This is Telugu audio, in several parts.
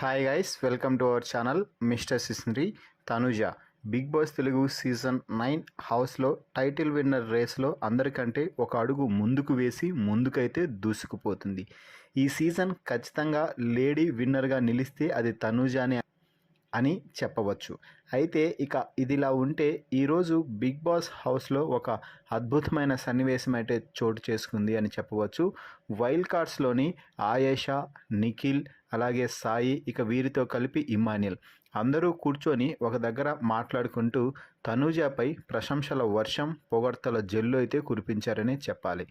Hi guys, welcome to our channel mister సిస్నరీ. Tanuja Bigg Boss Telugu season 9 హౌస్లో టైటిల్ విన్నర్ రేస్లో అందరికంటే ఒక అడుగు ముందుకు వేసి ముందుకైతే దూసుకుపోతుంది. ఈ సీజన్ ఖచ్చితంగా లేడీ విన్నర్గా నిలిస్తే అది తనుజానే అని చెప్పవచ్చు. అయితే ఇక ఇదిలా ఉంటే ఈరోజు బిగ్ బాస్ హౌస్లో ఒక అద్భుతమైన సన్నివేశం అయితే చోటు చేసుకుంది అని చెప్పవచ్చు. వైల్డ్ కార్డ్స్లోని ఆయేషా, నిఖిల్, అలాగే సాయి, ఇక వీరితో కలిపి ఇమాన్యుల్ అందరూ కూర్చొని ఒక దగ్గర మాట్లాడుకుంటూ తనూజపై ప్రశంసల వర్షం, పొగడ్తల జల్లు అయితే కురిపించారని చెప్పాలి.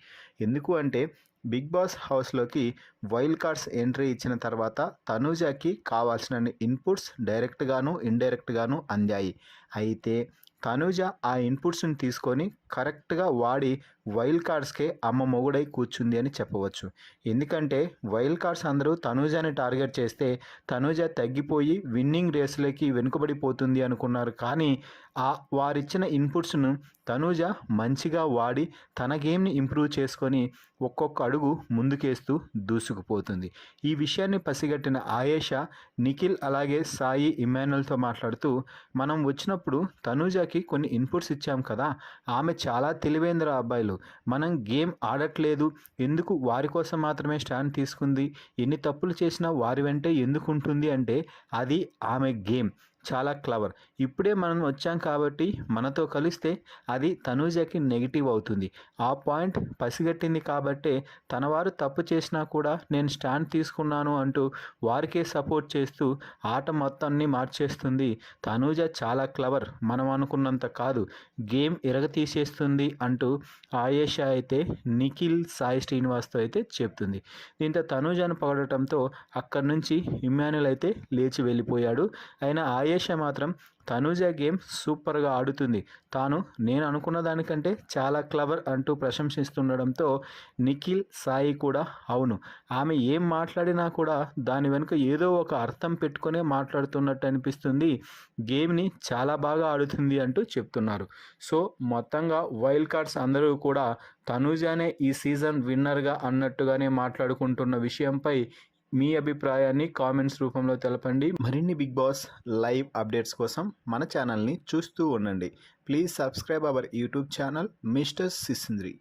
ఎందుకు అంటే బిగ్ బాస్ హౌస్లోకి వైల్డ్ కార్డ్స్ ఎంట్రీ ఇచ్చిన తర్వాత తనూజకి కావాల్సిన ఇన్పుట్స్ డైరెక్ట్గాను ఇండైరెక్ట్గాను అందాయి. అయితే తనూజ ఆ ఇన్పుట్స్ని తీసుకొని కరెక్ట్గా వాడి వైల్డ్ కార్డ్స్కే అమ్మ మొగుడై కూర్చుంది అని చెప్పవచ్చు. ఎందుకంటే వైల్డ్ కార్డ్స్ అందరూ తనూజని టార్గెట్ చేస్తే తనూజ తగ్గిపోయి విన్నింగ్ రేస్లోకి వెనుకబడిపోతుంది అనుకున్నారు. కానీ వారిచ్చిన ఇన్పుట్స్ను తనూజ మంచిగా వాడి తన గేమ్ని ఇంప్రూవ్ చేసుకొని ఒక్కొక్క అడుగు ముందుకేస్తూ దూసుకుపోతుంది. ఈ విషయాన్ని పసిగట్టిన ఆయేషా, నిఖిల్, అలాగే సాయి, ఇమాన్యుల్తో మాట్లాడుతూ మనం వచ్చినప్పుడు తనూజకి కొన్ని ఇన్పుట్స్ ఇచ్చాం కదా, ఆమె చాలా తెలివైందిరా అబ్బాయిలు, మనం గేమ్ ఆడట్లేదు, ఎందుకు వారి కోసం మాత్రమే స్టాండ్ తీసుకుంది, ఎన్ని తప్పులు చేసినా వారి వెంటే ఎందుకు ఉంటుంది అంటే అది ఆమె గేమ్, చాలా క్లవర్. ఇప్పుడే మనం వచ్చాం కాబట్టి మనతో కలిస్తే అది తనూజకి నెగిటివ్ అవుతుంది. ఆ పాయింట్ పసిగట్టింది కాబట్టే తన వారు తప్పు చేసినా కూడా నేను స్టాండ్ తీసుకున్నాను అంటూ వారికే సపోర్ట్ చేస్తూ ఆట మొత్తాన్ని మార్చేస్తుంది. తనూజ చాలా క్లవర్, మనం అనుకున్నంత కాదు, గేమ్ ఇరగతీసేస్తుంది అంటూ ఆయేషా అయితే నిఖిల్, సాయి శ్రీనివాస్తో అయితే చెప్తుంది. దీంతో తనూజను పొగడటంతో అక్కడి నుంచి ఇమాన్యుల్ అయితే లేచి వెళ్ళిపోయాడు. అయినా ఆయేషా మాత్రం తనూజ గేమ్ సూపర్గా ఆడుతుంది, తాను నేను అనుకున్న దానికంటే చాలా క్లవర్ అంటూ ప్రశంసిస్తుండడంతో నిఖిల్, సాయి కూడా అవును, ఆమె ఏం మాట్లాడినా కూడా దాని వెనుక ఏదో ఒక అర్థం పెట్టుకునే మాట్లాడుతున్నట్టు అనిపిస్తుంది, గేమ్ని చాలా బాగా ఆడుతుంది అంటూ చెప్తున్నారు. సో మొత్తంగా వైల్డ్ కార్డ్స్ అందరూ కూడా తనూజానే ఈ సీజన్ విన్నర్గా అన్నట్టుగానే మాట్లాడుకుంటున్న విషయంపై మీ అభిప్రాయాన్ని కామెంట్స్ రూపంలో తెలపండి. మరిన్ని బిగ్ బాస్ లైవ్ అప్డేట్స్ కోసం మన ఛానల్ని చూస్తూ ఉండండి. Please subscribe our YouTube channel mister సిసింద్రి.